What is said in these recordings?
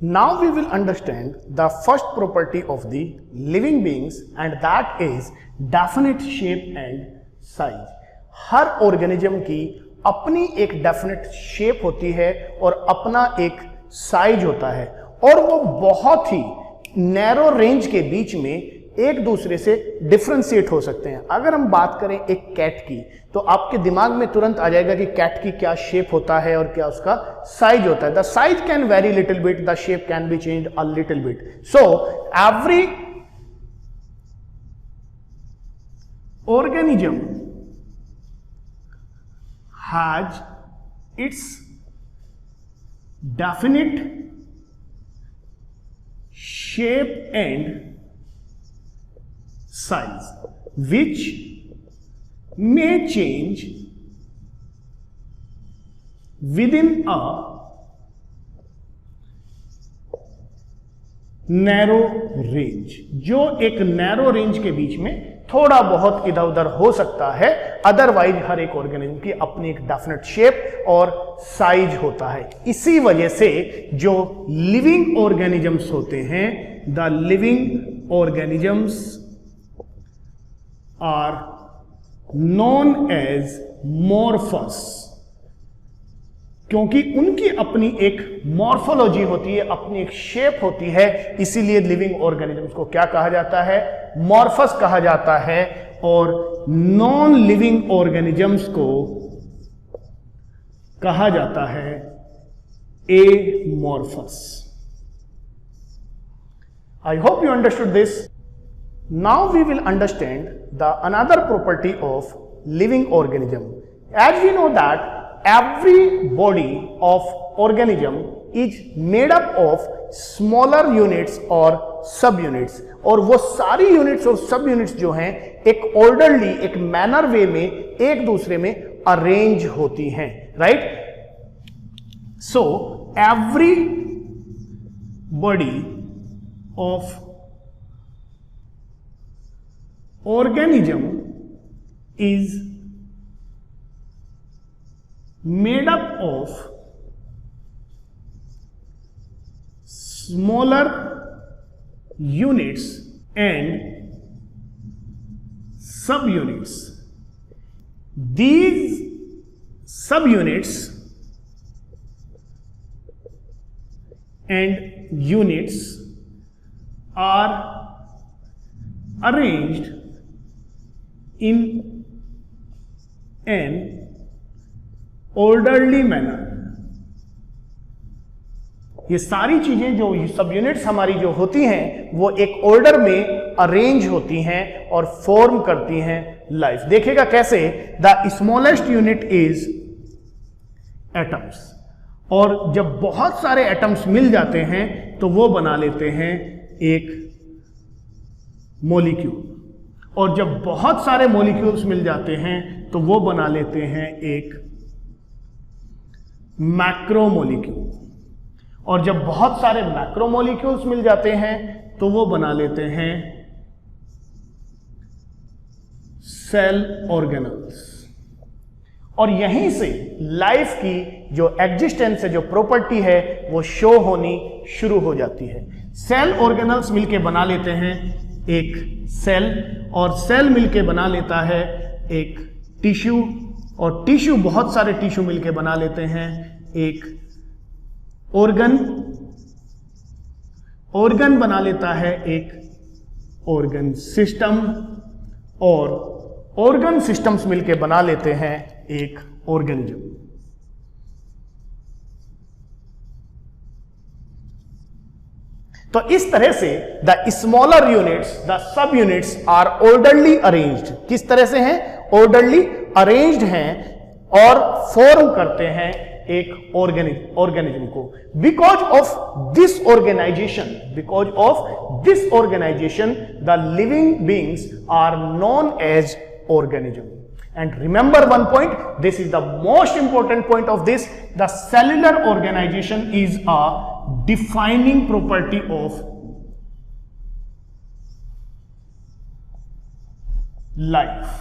Now we will understand the first property of the living beings and that is definite shape and size. Her organism की अपनी एक definite shape होती है और अपना एक साइज होता है और वो बहुत ही नैरो रेंज के बीच में एक दूसरे से डिफरेंशिएट हो सकते हैं। अगर हम बात करें एक कैट की तो आपके दिमाग में तुरंत आ जाएगा कि कैट की क्या शेप होता है और क्या उसका साइज होता है। The size can very little bit, the shape can be changed a little bit. So every organism has its definite shape and size which may change within a narrow range, जो एक narrow range के बीच में थोड़ा बहुत इधर उधर हो सकता है। अदरवाइज हर एक ऑर्गेनिज्म की अपनी एक डेफिनेट शेप और साइज होता है। इसी वजह से जो लिविंग ऑर्गेनिजम्स होते हैं, the living organisms are known as morphs, क्योंकि उनकी अपनी एक मॉर्फोलॉजी होती है, अपनी एक शेप होती है, इसीलिए लिविंग ऑर्गेनिजम्स को क्या कहा जाता है? मॉर्फस कहा जाता है। और नॉन लिविंग ऑर्गेनिजम्स को कहा जाता है amorphous. I hope you understood this. Now we will understand the another property of living organism. As we know that every body of organism is made up of smaller units और सब units, और वो सारी units और सब units जो हैं एक ऑर्डरली, एक मैनर वे में एक दूसरे में अरेंज होती हैं, right? So every body of organism is made up of smaller units and subunits. These subunits and units are arranged in an orderly manner. ये सारी चीजें जो सब यूनिट्स हमारी जो होती हैं वो एक ऑर्डर में अरेंज होती हैं और फॉर्म करती हैं लाइफ। देखिएगा कैसे, the smallest unit is atoms, और जब बहुत सारे एटम्स मिल जाते हैं तो वो बना लेते हैं एक मॉलिक्यूल, और जब बहुत सारे मॉलिक्यूल्स मिल जाते हैं तो वो बना लेते हैं एक मैक्रोमोलिक्यूल, और जब बहुत सारे मैक्रोमोलिक्यूल्स मिल जाते हैं तो वो बना लेते हैं सेल ऑर्गेनल्स। और यहीं से लाइफ की जो एग्जिस्टेंस है, जो प्रॉपर्टी है, वो शो होनी शुरू हो जाती है। सेल ऑर्गेनल्स मिलके बना लेते हैं एक सेल, और सेल मिलके बना लेता है एक टिश्यू, और टिश्यू, बहुत सारे टिश्यू मिलके बना लेते हैं एक ऑर्गन, ऑर्गन बना लेता है एक ऑर्गन सिस्टम, और ऑर्गन सिस्टम्स मिलके बना लेते हैं एक ऑर्गेनिज्म। तो इस तरह से the smaller units, the sub units are orderly arranged. किस तरह से हैं? ऑर्डरली अरेंज्ड हैं और फॉर्म करते हैं एक ऑर्गेनिज्म को। Because of this organisation the living beings are known as organism. And remember one point, this is the most important point of this, the cellular organization is a defining property of life.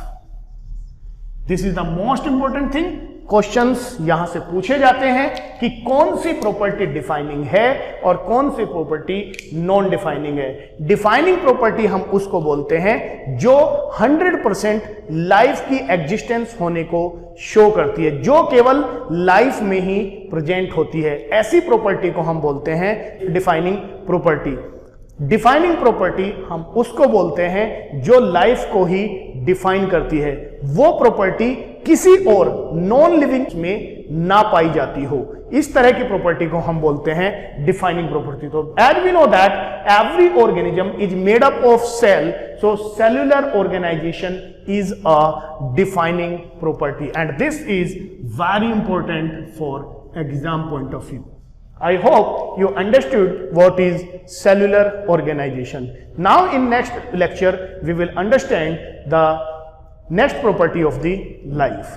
This is the most important thing. Questions यहां से पूछे जाते हैं कि कौन सी property defining है और कौन सी प्रॉपर्टी नॉन डिफाइनिंग है। डिफाइनिंग प्रॉपर्टी हम उसको बोलते हैं जो 100% लाइफ की एग्जिस्टेंस होने को शो करती है, जो केवल लाइफ में ही प्रेजेंट होती है। ऐसी प्रॉपर्टी को हम बोलते हैं डिफाइनिंग प्रॉपर्टी। डिफाइनिंग प्रॉपर्टी हम उसको बोलते हैं जो लाइफ को ही डिफाइन करती है, वो प्रॉपर्टी किसी और नॉन लिविंग में ना पाई जाती हो। इस तरह की प्रॉपर्टी को हम बोलते हैं डिफाइनिंग प्रॉपर्टी। तो as we know that every organism is made up of cell, so cellular organization is a defining property and this is very important for exam point of view. I hope you understood what is cellular organization. Now in next lecture we will understand the next property of the life.